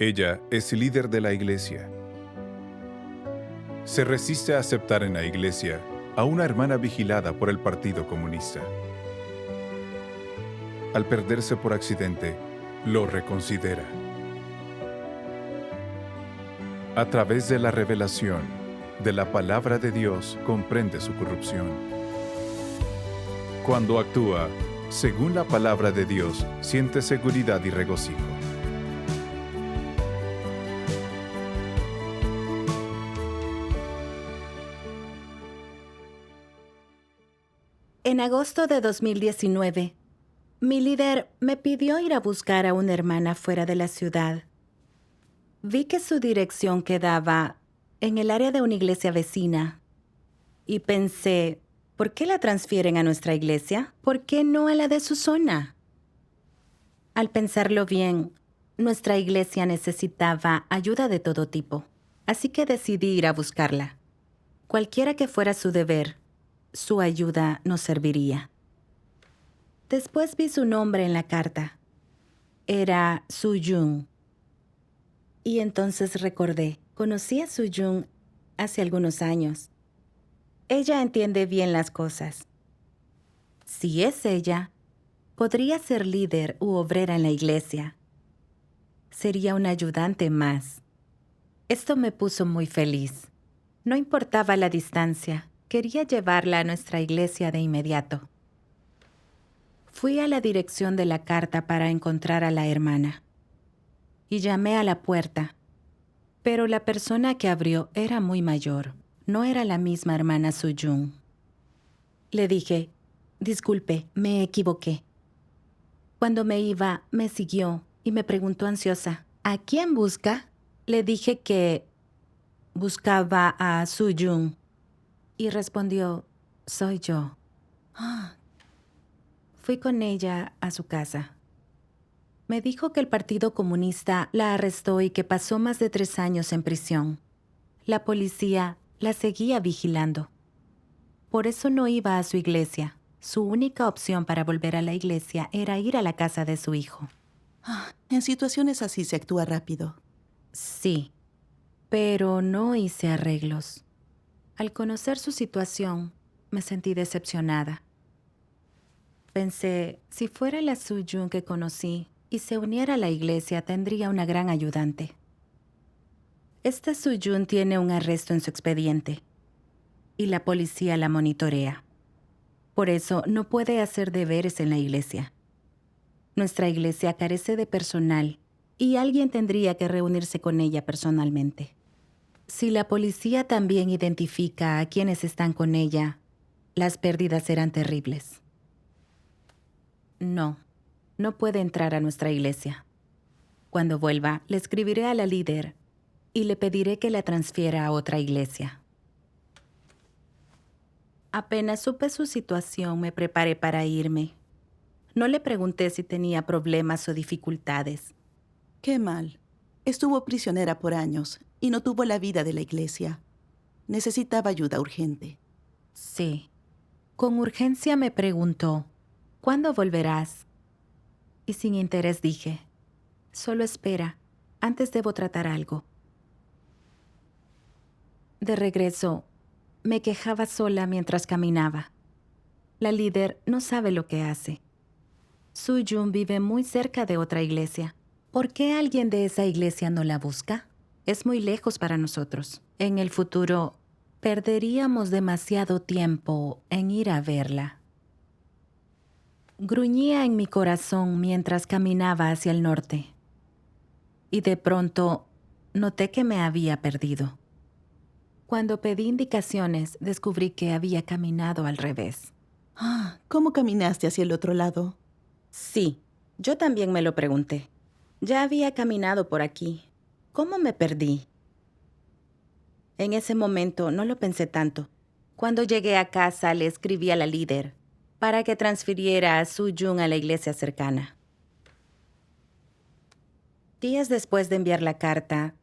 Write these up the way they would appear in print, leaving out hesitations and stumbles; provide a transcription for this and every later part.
Ella es líder de la iglesia. Se resiste a aceptar en la iglesia a una hermana vigilada por el Partido Comunista. Al perderse por accidente, lo reconsidera. A través de la revelación de la palabra de Dios, comprende su corrupción. Cuando actúa según la palabra de Dios, siente seguridad y regocijo. En agosto de 2019, mi líder me pidió ir a buscar a una hermana fuera de la ciudad. Vi que su dirección quedaba en el área de una iglesia vecina y pensé, ¿por qué la transfieren a nuestra iglesia? ¿Por qué no a la de su zona? Al pensarlo bien, nuestra iglesia necesitaba ayuda de todo tipo, así que decidí ir a buscarla. Cualquiera que fuera su deber, su ayuda nos serviría. Después vi su nombre en la carta. Era Su-Jung. Y entonces recordé, conocí a Su-Jung hace algunos años. Ella entiende bien las cosas. Si es ella, podría ser líder u obrera en la iglesia. Sería una ayudante más. Esto me puso muy feliz. No importaba la distancia, quería llevarla a nuestra iglesia de inmediato. Fui a la dirección de la carta para encontrar a la hermana. Y llamé a la puerta. Pero la persona que abrió era muy mayor. No era la misma hermana Su-Jung. Le dije, disculpe, me equivoqué. Cuando me iba, me siguió y me preguntó ansiosa, ¿a quién busca? Le dije que buscaba a Su-Jung. Y respondió, soy yo. Fui con ella a su casa. Me dijo que el Partido Comunista la arrestó y que pasó más de 3 años en prisión. La policía la seguía vigilando. Por eso no iba a su iglesia. Su única opción para volver a la iglesia era ir a la casa de su hijo. En situaciones así se actúa rápido. Sí, pero no hice arreglos. Al conocer su situación, me sentí decepcionada. Pensé, si fuera la Su-Jung que conocí y se uniera a la iglesia, tendría una gran ayudante. Esta Su-Jung tiene un arresto en su expediente y la policía la monitorea. Por eso no puede hacer deberes en la iglesia. Nuestra iglesia carece de personal y alguien tendría que reunirse con ella personalmente. Si la policía también identifica a quienes están con ella, las pérdidas serán terribles. No puede entrar a nuestra iglesia. Cuando vuelva, le escribiré a la líder y le pediré que la transfiera a otra iglesia. Apenas supe su situación, me preparé para irme. No le pregunté si tenía problemas o dificultades. Qué mal. Estuvo prisionera por años y no tuvo la vida de la iglesia. Necesitaba ayuda urgente. Sí. Con urgencia me preguntó, ¿cuándo volverás? Y sin interés dije, solo espera, antes debo tratar algo. De regreso, me quejaba sola mientras caminaba. La líder no sabe lo que hace. Su-Jung vive muy cerca de otra iglesia. ¿Por qué alguien de esa iglesia no la busca? Es muy lejos para nosotros. En el futuro, perderíamos demasiado tiempo en ir a verla. Gruñía en mi corazón mientras caminaba hacia el norte. Y de pronto, noté que me había perdido. Cuando pedí indicaciones, descubrí que había caminado al revés. ¿Cómo caminaste hacia el otro lado? Sí, yo también me lo pregunté. Ya había caminado por aquí. ¿Cómo me perdí? En ese momento no lo pensé tanto. Cuando llegué a casa, le escribí a la líder para que transfiriera a Su-Jung a la iglesia cercana. Días después de enviar la carta,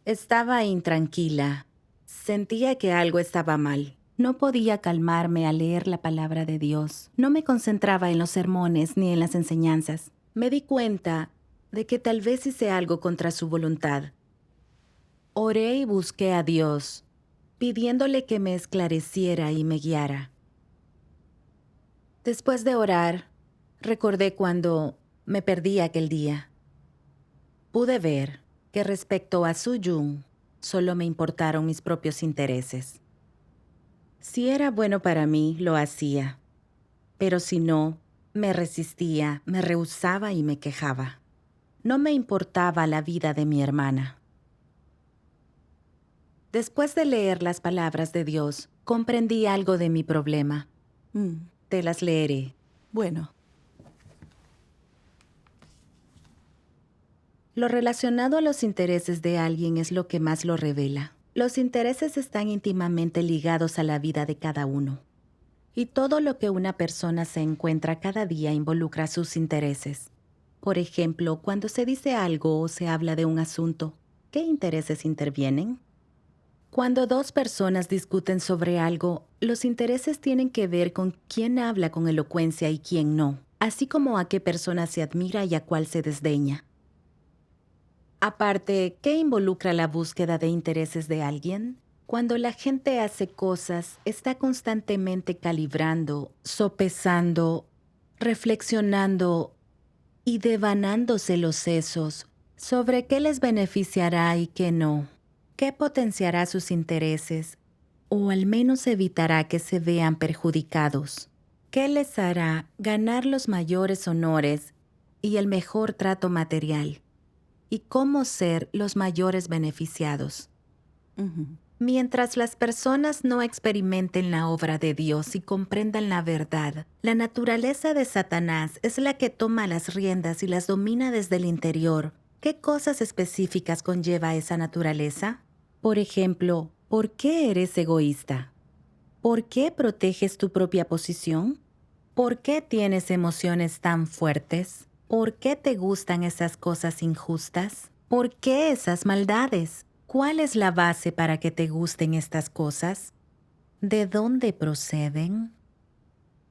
estaba intranquila. Sentía que algo estaba mal. No podía calmarme al leer la palabra de Dios. No me concentraba en los sermones ni en las enseñanzas. Me di cuenta de que tal vez hice algo contra su voluntad. Oré y busqué a Dios, pidiéndole que me esclareciera y me guiara. Después de orar, recordé cuando me perdí aquel día. Pude ver que respecto a Su Jung, solo me importaron mis propios intereses. Si era bueno para mí, lo hacía. Pero si no, me resistía, me rehusaba y me quejaba. No me importaba la vida de mi hermana. Después de leer las palabras de Dios, comprendí algo de mi problema. Te las leeré. Bueno, Lo relacionado a los intereses de alguien es lo que más lo revela. Los intereses están íntimamente ligados a la vida de cada uno. Y todo lo que una persona se encuentra cada día involucra sus intereses. Por ejemplo, cuando se dice algo o se habla de un asunto, ¿qué intereses intervienen? Cuando dos personas discuten sobre algo, los intereses tienen que ver con quién habla con elocuencia y quién no, así como a qué persona se admira y a cuál se desdeña. Aparte, ¿qué involucra la búsqueda de intereses de alguien? Cuando la gente hace cosas, está constantemente calibrando, sopesando, reflexionando y devanándose los sesos sobre qué les beneficiará y qué no, qué potenciará sus intereses o al menos evitará que se vean perjudicados, qué les hará ganar los mayores honores y el mejor trato material, y cómo ser los mayores beneficiados. Mientras las personas no experimenten la obra de Dios y comprendan la verdad, la naturaleza de Satanás es la que toma las riendas y las domina desde el interior. ¿Qué cosas específicas conlleva esa naturaleza? Por ejemplo, ¿por qué eres egoísta? ¿Por qué proteges tu propia posición? ¿Por qué tienes emociones tan fuertes? ¿Por qué te gustan esas cosas injustas? ¿Por qué esas maldades? ¿Cuál es la base para que te gusten estas cosas? ¿De dónde proceden?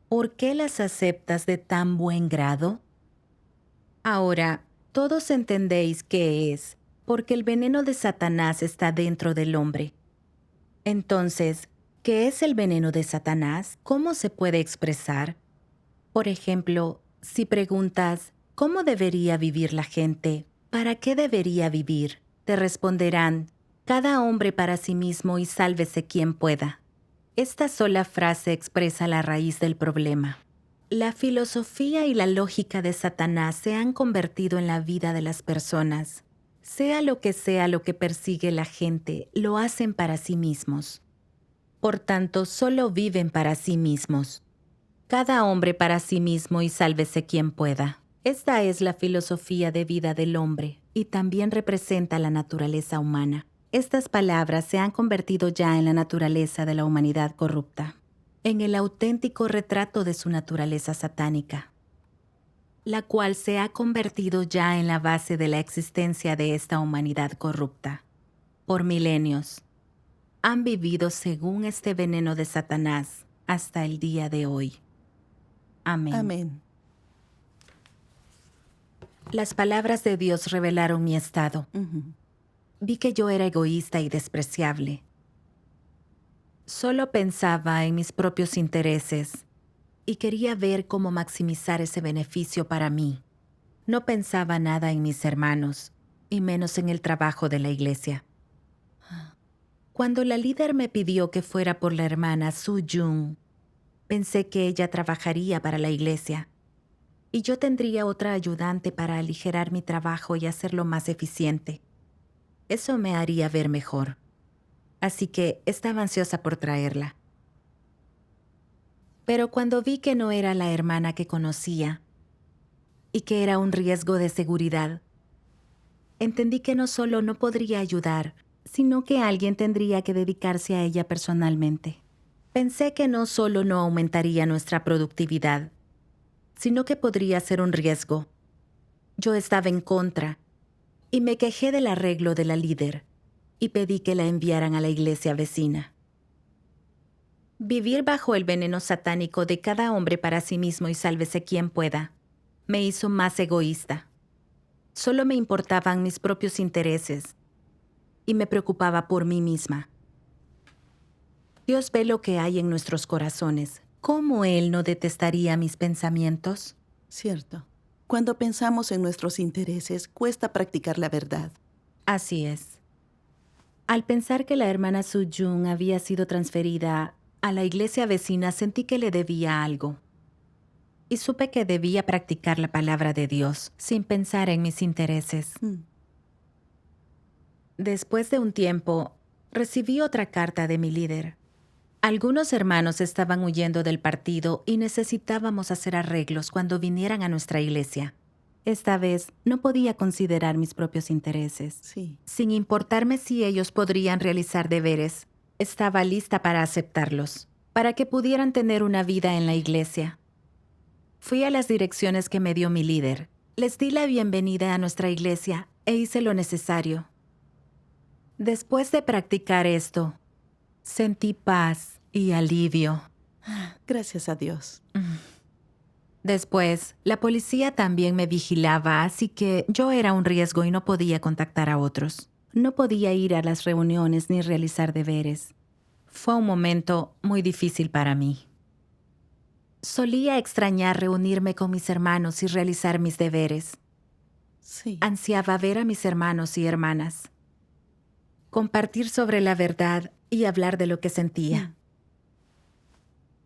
¿Por qué las aceptas de tan buen grado? Ahora, todos entendéis qué es, porque el veneno de Satanás está dentro del hombre. Entonces, ¿qué es el veneno de Satanás? ¿Cómo se puede expresar? Por ejemplo, si preguntas, ¿cómo debería vivir la gente? ¿Para qué debería vivir? Te responderán, cada hombre para sí mismo y sálvese quien pueda. Esta sola frase expresa la raíz del problema. La filosofía y la lógica de Satanás se han convertido en la vida de las personas. Sea lo que persigue la gente, lo hacen para sí mismos. Por tanto, solo viven para sí mismos. Cada hombre para sí mismo y sálvese quien pueda. Esta es la filosofía de vida del hombre y también representa la naturaleza humana. Estas palabras se han convertido ya en la naturaleza de la humanidad corrupta, en el auténtico retrato de su naturaleza satánica, la cual se ha convertido ya en la base de la existencia de esta humanidad corrupta. Por milenios, han vivido según este veneno de Satanás hasta el día de hoy. Amén. amén. Las palabras de Dios revelaron mi estado. Vi que yo era egoísta y despreciable. Solo pensaba en mis propios intereses y quería ver cómo maximizar ese beneficio para mí. No pensaba nada en mis hermanos, y menos en el trabajo de la iglesia. Cuando la líder me pidió que fuera por la hermana Su Jung, pensé que ella trabajaría para la iglesia y yo tendría otra ayudante para aligerar mi trabajo y hacerlo más eficiente. Eso me haría ver mejor. Así que estaba ansiosa por traerla. Pero cuando vi que no era la hermana que conocía y que era un riesgo de seguridad, entendí que no solo no podría ayudar, sino que alguien tendría que dedicarse a ella personalmente. Pensé que no solo no aumentaría nuestra productividad, sino que podría ser un riesgo. Yo estaba en contra y me quejé del arreglo de la líder y pedí que la enviaran a la iglesia vecina. Vivir bajo el veneno satánico de cada hombre para sí mismo y sálvese quien pueda me hizo más egoísta. Solo me importaban mis propios intereses y me preocupaba por mí misma. Dios ve lo que hay en nuestros corazones. ¿Cómo Él no detestaría mis pensamientos? Cierto. Cuando pensamos en nuestros intereses, cuesta practicar la verdad. Así es. Al pensar que la hermana Soo-jung había sido transferida a la iglesia vecina, sentí que le debía algo. Y supe que debía practicar la palabra de Dios, sin pensar en mis intereses. Después de un tiempo, recibí otra carta de mi líder. Algunos hermanos estaban huyendo del partido y necesitábamos hacer arreglos cuando vinieran a nuestra iglesia. Esta vez no podía considerar mis propios intereses. Sí. Sin importarme si ellos podrían realizar deberes, estaba lista para aceptarlos, para que pudieran tener una vida en la iglesia. Fui a las direcciones que me dio mi líder. Les di la bienvenida a nuestra iglesia e hice lo necesario. Después de practicar esto, sentí paz y alivio. Gracias a Dios. Después, la policía también me vigilaba, así que yo era un riesgo y no podía contactar a otros. No podía ir a las reuniones ni realizar deberes. Fue un momento muy difícil para mí. Solía extrañar reunirme con mis hermanos y realizar mis deberes. Sí. Ansiaba ver a mis hermanos y hermanas, compartir sobre la verdad y hablar de lo que sentía.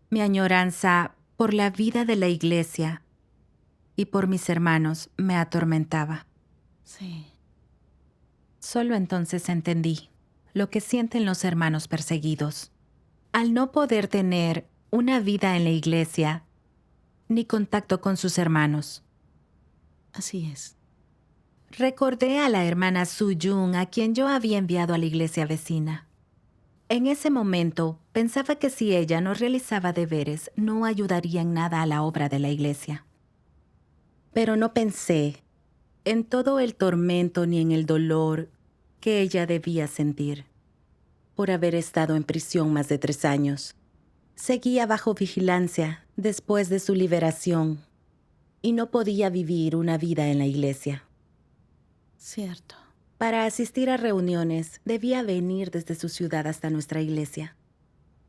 Mi añoranza por la vida de la iglesia y por mis hermanos me atormentaba. Sí. Solo entonces entendí lo que sienten los hermanos perseguidos. Al no poder tener una vida en la iglesia ni contacto con sus hermanos. Así es. Recordé a la hermana Soo-jung, a quien yo había enviado a la iglesia vecina. En ese momento, pensaba que si ella no realizaba deberes, no ayudaría en nada a la obra de la iglesia. Pero no pensé en todo el tormento ni en el dolor que ella debía sentir por haber estado en prisión más de 3 años. Seguía bajo vigilancia después de su liberación y no podía vivir una vida en la iglesia. Cierto. Para asistir a reuniones, debía venir desde su ciudad hasta nuestra iglesia.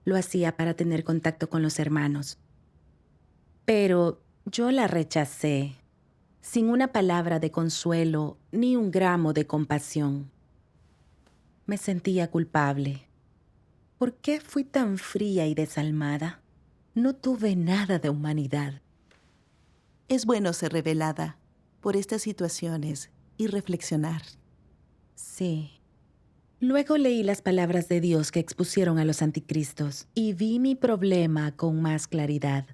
Lo hacía para tener contacto con los hermanos. Pero yo la rechacé, sin una palabra de consuelo ni un gramo de compasión. Me sentía culpable. ¿Por qué fui tan fría y desalmada? No tuve nada de humanidad. Es bueno ser revelada por estas situaciones y reflexionar. Sí. Luego leí las palabras de Dios que expusieron a los anticristos y vi mi problema con más claridad.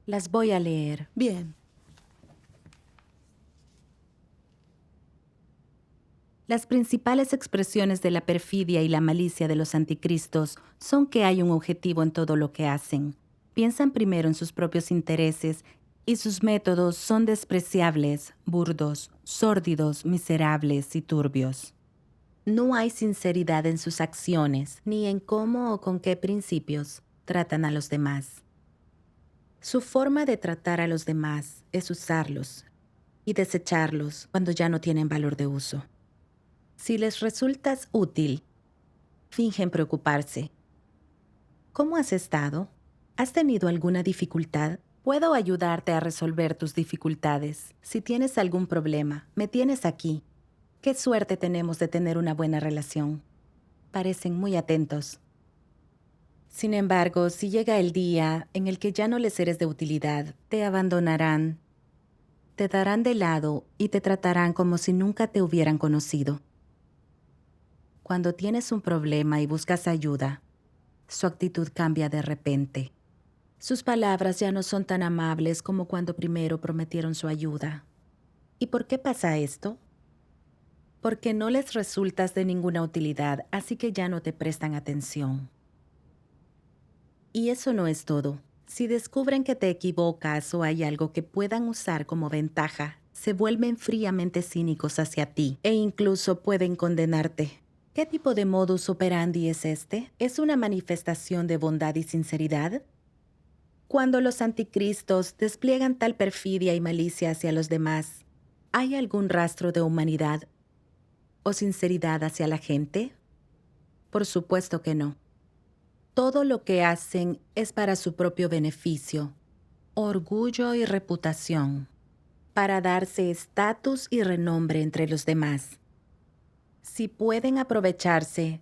Las voy a leer. Bien. Las principales expresiones de la perfidia y la malicia de los anticristos son que hay un objetivo en todo lo que hacen. Piensan primero en sus propios intereses y sus métodos son despreciables, burdos, sórdidos, miserables y turbios. No hay sinceridad en sus acciones, ni en cómo o con qué principios tratan a los demás. Su forma de tratar a los demás es usarlos y desecharlos cuando ya no tienen valor de uso. Si les resultas útil, fingen preocuparse. ¿Cómo has estado? ¿Has tenido alguna dificultad? Puedo ayudarte a resolver tus dificultades. Si tienes algún problema, me tienes aquí. Qué suerte tenemos de tener una buena relación. Parecen muy atentos. Sin embargo, si llega el día en el que ya no les eres de utilidad, te abandonarán, te darán de lado y te tratarán como si nunca te hubieran conocido. Cuando tienes un problema y buscas ayuda, su actitud cambia de repente. Sus palabras ya no son tan amables como cuando primero prometieron su ayuda. ¿Y por qué pasa esto? Porque no les resultas de ninguna utilidad, así que ya no te prestan atención. Y eso no es todo. Si descubren que te equivocas o hay algo que puedan usar como ventaja, se vuelven fríamente cínicos hacia ti e incluso pueden condenarte. ¿Qué tipo de modus operandi es este? ¿Es una manifestación de bondad y sinceridad? Cuando los anticristos despliegan tal perfidia y malicia hacia los demás, ¿Hay algún rastro de humanidad o sinceridad hacia la gente? Por supuesto que no. Todo lo que hacen es para su propio beneficio, orgullo y reputación, para darse estatus y renombre entre los demás. Si pueden aprovecharse,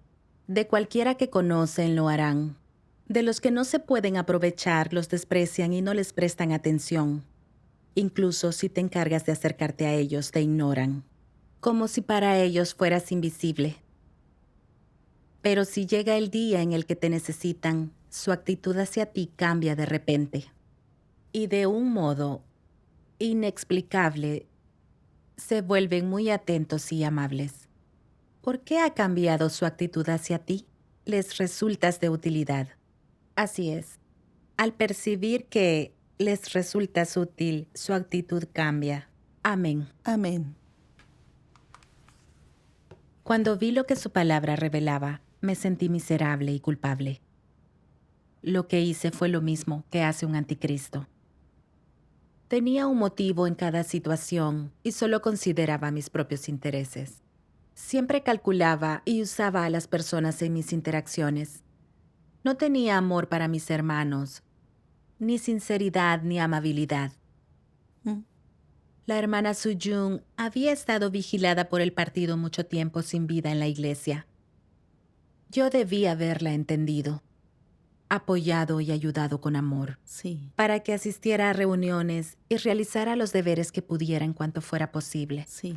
de cualquiera que conocen lo harán. De los que no se pueden aprovechar, los desprecian y no les prestan atención. Incluso si te encargas de acercarte a ellos, te ignoran, como si para ellos fueras invisible. Pero si llega el día en el que te necesitan, su actitud hacia ti cambia de repente. Y de un modo inexplicable, se vuelven muy atentos y amables. ¿Por qué ha cambiado su actitud hacia ti? Les resultas de utilidad. Así es. Al percibir que les resultas útil, su actitud cambia. Amén. Amén. Cuando vi lo que su palabra revelaba, me sentí miserable y culpable. Lo que hice fue lo mismo que hace un anticristo. Tenía un motivo en cada situación y solo consideraba mis propios intereses. Siempre calculaba y usaba a las personas en mis interacciones. No tenía amor para mis hermanos, ni sinceridad ni amabilidad. La hermana Soo-Jung había estado vigilada por el partido mucho tiempo sin vida en la iglesia. Yo debía haberla entendido, apoyado y ayudado con amor, Sí. para que asistiera a reuniones y realizara los deberes que pudiera en cuanto fuera posible. Sí.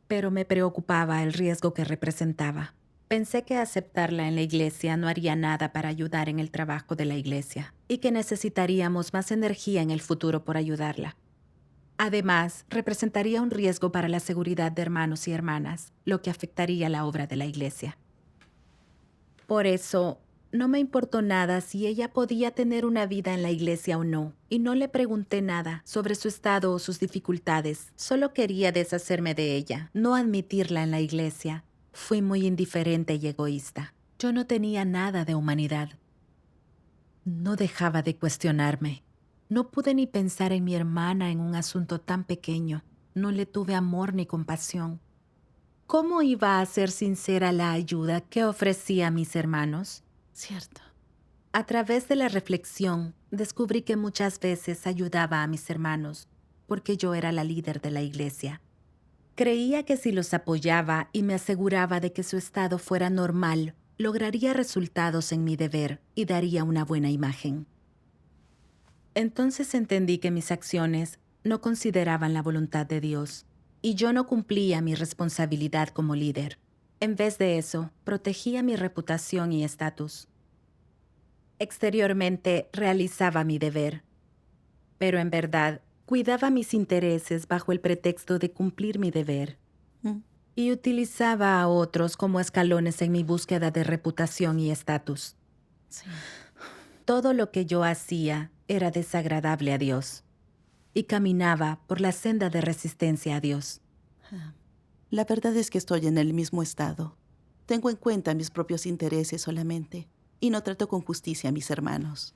Pero me preocupaba el riesgo que representaba. Pensé que aceptarla en la iglesia no haría nada para ayudar en el trabajo de la iglesia y que necesitaríamos más energía en el futuro por ayudarla. Además, representaría un riesgo para la seguridad de hermanos y hermanas, lo que afectaría la obra de la iglesia. Por eso, no me importó nada si ella podía tener una vida en la iglesia o no, y no le pregunté nada sobre su estado o sus dificultades. Solo quería deshacerme de ella, no admitirla en la iglesia. Fui muy indiferente y egoísta. Yo no tenía nada de humanidad. No dejaba de cuestionarme. No pude ni pensar en mi hermana en un asunto tan pequeño. No le tuve amor ni compasión. ¿Cómo iba a ser sincera la ayuda que ofrecía a mis hermanos? Cierto. A través de la reflexión, descubrí que muchas veces ayudaba a mis hermanos, porque yo era la líder de la iglesia. Creía que si los apoyaba y me aseguraba de que su estado fuera normal, lograría resultados en mi deber y daría una buena imagen. Entonces entendí que mis acciones no consideraban la voluntad de Dios, y yo no cumplía mi responsabilidad como líder. En vez de eso, protegía mi reputación y estatus. Exteriormente realizaba mi deber, pero en verdad cuidaba mis intereses bajo el pretexto de cumplir mi deber. Y utilizaba a otros como escalones en mi búsqueda de reputación y estatus. Sí. Todo lo que yo hacía era desagradable a Dios, y caminaba por la senda de resistencia a Dios. La verdad es que estoy en el mismo estado. Tengo en cuenta mis propios intereses solamente y no trato con justicia a mis hermanos.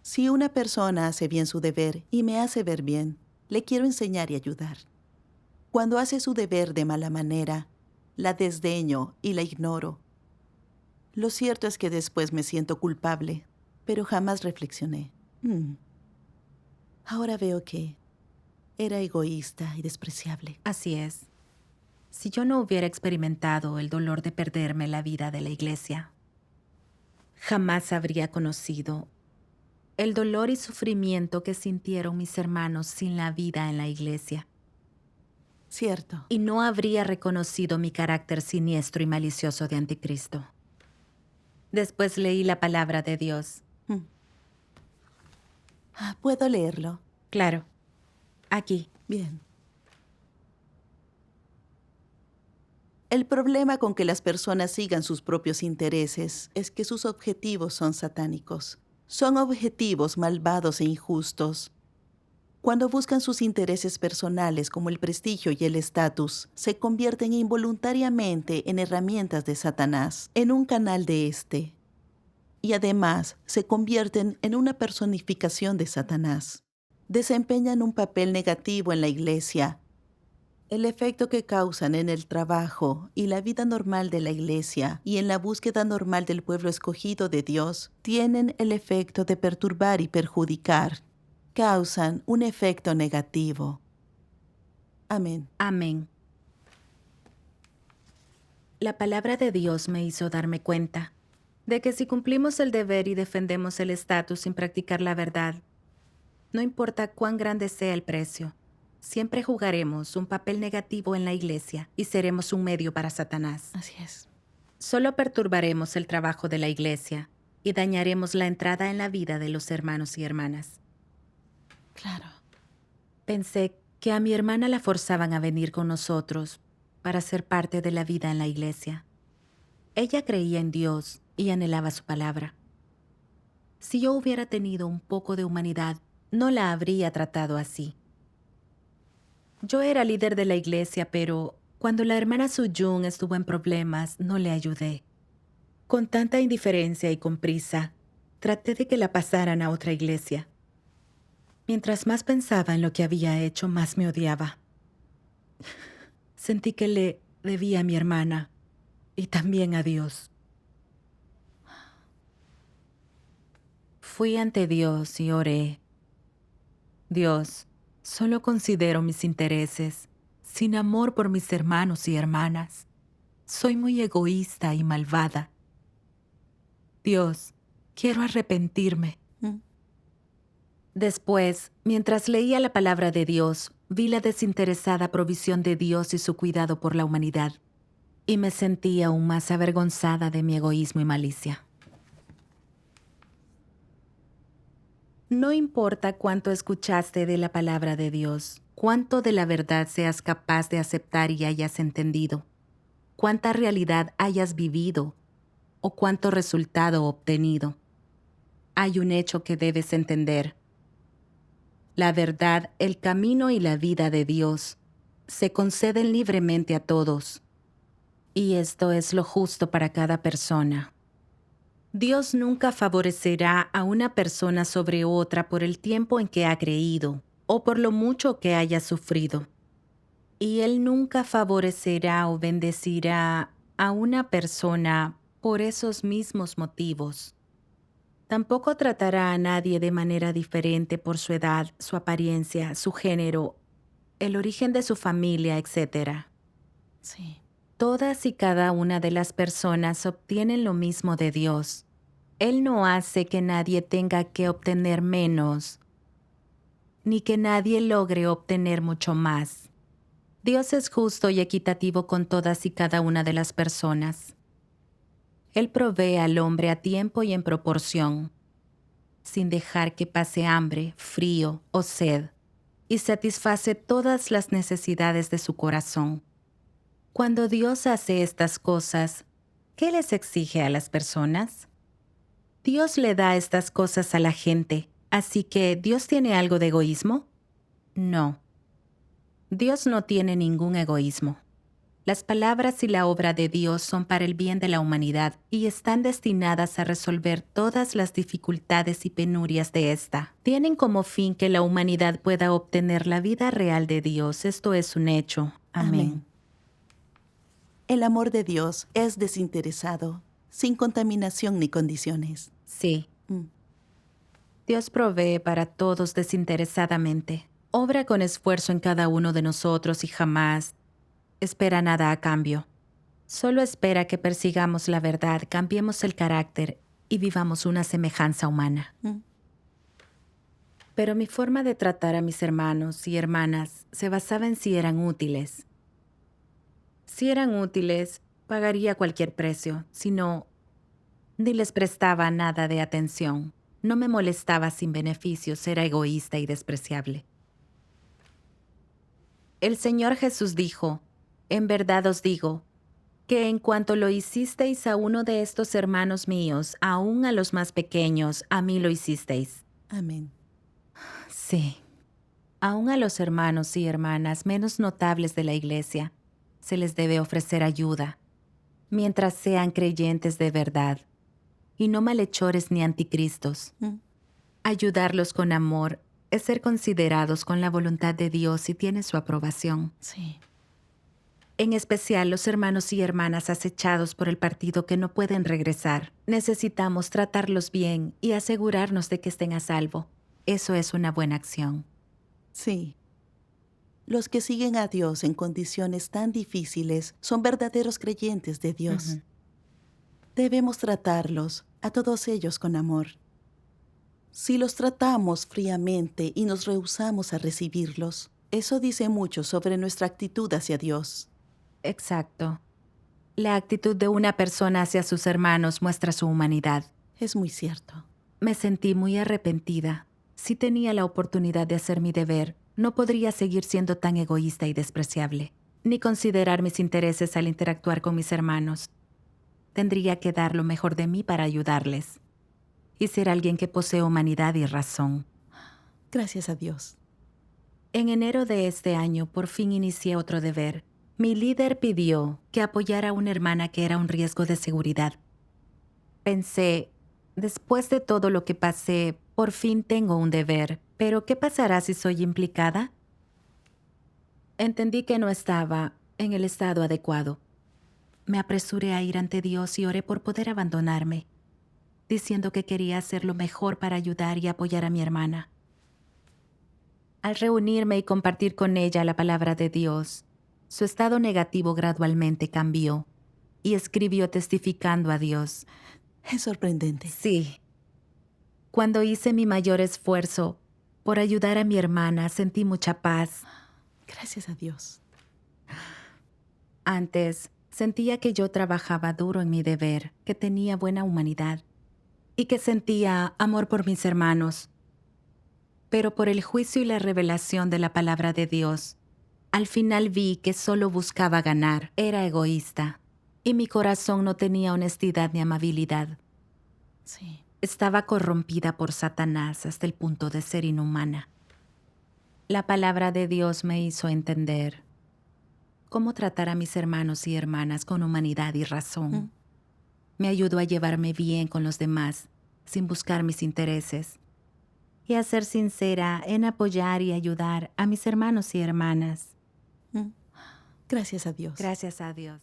Si una persona hace bien su deber y me hace ver bien, le quiero enseñar y ayudar. Cuando hace su deber de mala manera, la desdeño y la ignoro. Lo cierto es que después me siento culpable, pero jamás reflexioné. Ahora veo que era egoísta y despreciable. Así es. Si yo no hubiera experimentado el dolor de perderme la vida de la iglesia, jamás habría conocido el dolor y sufrimiento que sintieron mis hermanos sin la vida en la iglesia. Cierto. Y no habría reconocido mi carácter siniestro y malicioso de anticristo. Después leí la palabra de Dios. ¿Puedo leerlo? Claro. Aquí. Bien. El problema con que las personas sigan sus propios intereses es que sus objetivos son satánicos. Son objetivos malvados e injustos. Cuando buscan sus intereses personales como el prestigio y el estatus, se convierten involuntariamente en herramientas de Satanás, en un canal de éste. Y además, se convierten en una personificación de Satanás. desempeñan un papel negativo en la iglesia. El efecto que causan en el trabajo y la vida normal de la iglesia y en la búsqueda normal del pueblo escogido de Dios tienen el efecto de perturbar y perjudicar. Causan un efecto negativo. Amén. Amén. La palabra de Dios me hizo darme cuenta de que si cumplimos el deber y defendemos el estatus sin practicar la verdad, no importa cuán grande sea el precio, siempre jugaremos un papel negativo en la iglesia y seremos un medio para Satanás. Así es. Solo perturbaremos el trabajo de la iglesia y dañaremos la entrada en la vida de los hermanos y hermanas. Claro. Pensé que a mi hermana la forzaban a venir con nosotros para ser parte de la vida en la iglesia. Ella creía en Dios y anhelaba su palabra. Si yo hubiera tenido un poco de humanidad, no la habría tratado así. Yo era líder de la iglesia, pero cuando la hermana Suyun estuvo en problemas, no le ayudé. Con tanta indiferencia y con prisa, traté de que la pasaran a otra iglesia. Mientras más pensaba en lo que había hecho, más me odiaba. Sentí que le debía a mi hermana y también a Dios. Fui ante Dios y oré. Dios, solo considero mis intereses, sin amor por mis hermanos y hermanas. Soy muy egoísta y malvada. Dios, quiero arrepentirme. Después, mientras leía la palabra de Dios, vi la desinteresada provisión de Dios y su cuidado por la humanidad, y me sentí aún más avergonzada de mi egoísmo y malicia. No importa cuánto escuchaste de la palabra de Dios, cuánto de la verdad seas capaz de aceptar y hayas entendido, cuánta realidad hayas vivido o cuánto resultado obtenido. Hay un hecho que debes entender. La verdad, el camino y la vida de Dios se conceden libremente a todos, y esto es lo justo para cada persona. Dios nunca favorecerá a una persona sobre otra por el tiempo en que ha creído o por lo mucho que haya sufrido. Y Él nunca favorecerá o bendecirá a una persona por esos mismos motivos. Tampoco tratará a nadie de manera diferente por su edad, su apariencia, su género, el origen de su familia, etc. Sí. Todas y cada una de las personas obtienen lo mismo de Dios. Él no hace que nadie tenga que obtener menos, ni que nadie logre obtener mucho más. Dios es justo y equitativo con todas y cada una de las personas. Él provee al hombre a tiempo y en proporción, sin dejar que pase hambre, frío o sed, y satisface todas las necesidades de su corazón. Cuando Dios hace estas cosas, ¿qué les exige a las personas? Dios le da estas cosas a la gente, así que ¿Dios tiene algo de egoísmo? No. Dios no tiene ningún egoísmo. Las palabras y la obra de Dios son para el bien de la humanidad y están destinadas a resolver todas las dificultades y penurias de esta. Tienen como fin que la humanidad pueda obtener la vida real de Dios. Esto es un hecho. Amén. El amor de Dios es desinteresado, sin contaminación ni condiciones. Sí. Dios provee para todos desinteresadamente. Obra con esfuerzo en cada uno de nosotros y jamás espera nada a cambio. Solo espera que persigamos la verdad, cambiemos el carácter y vivamos una semejanza humana. Pero mi forma de tratar a mis hermanos y hermanas se basaba en si eran útiles. Si eran útiles, pagaría cualquier precio. Si no, ni les prestaba nada de atención. No me molestaba sin beneficios, era egoísta y despreciable. El Señor Jesús dijo: en verdad os digo, que en cuanto lo hicisteis a uno de estos hermanos míos, aun a los más pequeños, a mí lo hicisteis. Amén. Sí. Aun a los hermanos y hermanas menos notables de la iglesia, se les debe ofrecer ayuda, mientras sean creyentes de verdad, y no malhechores ni anticristos. Ayudarlos con amor es ser considerados con la voluntad de Dios y tiene su aprobación. Sí. En especial los hermanos y hermanas acechados por el partido que no pueden regresar. Necesitamos tratarlos bien y asegurarnos de que estén a salvo. Eso es una buena acción. Sí. Los que siguen a Dios en condiciones tan difíciles son verdaderos creyentes de Dios. Ujú. Debemos tratarlos, a todos ellos, con amor. Si los tratamos fríamente y nos rehusamos a recibirlos, eso dice mucho sobre nuestra actitud hacia Dios. Exacto. La actitud de una persona hacia sus hermanos muestra su humanidad. Es muy cierto. Me sentí muy arrepentida. Si tenía la oportunidad de hacer mi deber, no podría seguir siendo tan egoísta y despreciable, ni considerar mis intereses al interactuar con mis hermanos. Tendría que dar lo mejor de mí para ayudarles y ser alguien que posee humanidad y razón. Gracias a Dios. En enero de este año, por fin inicié otro deber. Mi líder pidió que apoyara a una hermana que era un riesgo de seguridad. Pensé, después de todo lo que pasé, por fin tengo un deber, pero ¿qué pasará si soy implicada? Entendí que no estaba en el estado adecuado. Me apresuré a ir ante Dios y oré por poder abandonarme, diciendo que quería hacer lo mejor para ayudar y apoyar a mi hermana. Al reunirme y compartir con ella la palabra de Dios, su estado negativo gradualmente cambió y escribió testificando a Dios. Es sorprendente. Sí. Cuando hice mi mayor esfuerzo por ayudar a mi hermana, sentí mucha paz. Gracias a Dios. Antes, sentía que yo trabajaba duro en mi deber, que tenía buena humanidad y que sentía amor por mis hermanos. Pero por el juicio y la revelación de la palabra de Dios, al final vi que solo buscaba ganar, era egoísta, y mi corazón no tenía honestidad ni amabilidad. Sí. Estaba corrompida por Satanás hasta el punto de ser inhumana. La palabra de Dios me hizo entender cómo tratar a mis hermanos y hermanas con humanidad y razón. Me ayudó a llevarme bien con los demás, sin buscar mis intereses, y a ser sincera en apoyar y ayudar a mis hermanos y hermanas. Gracias a Dios. Gracias a Dios.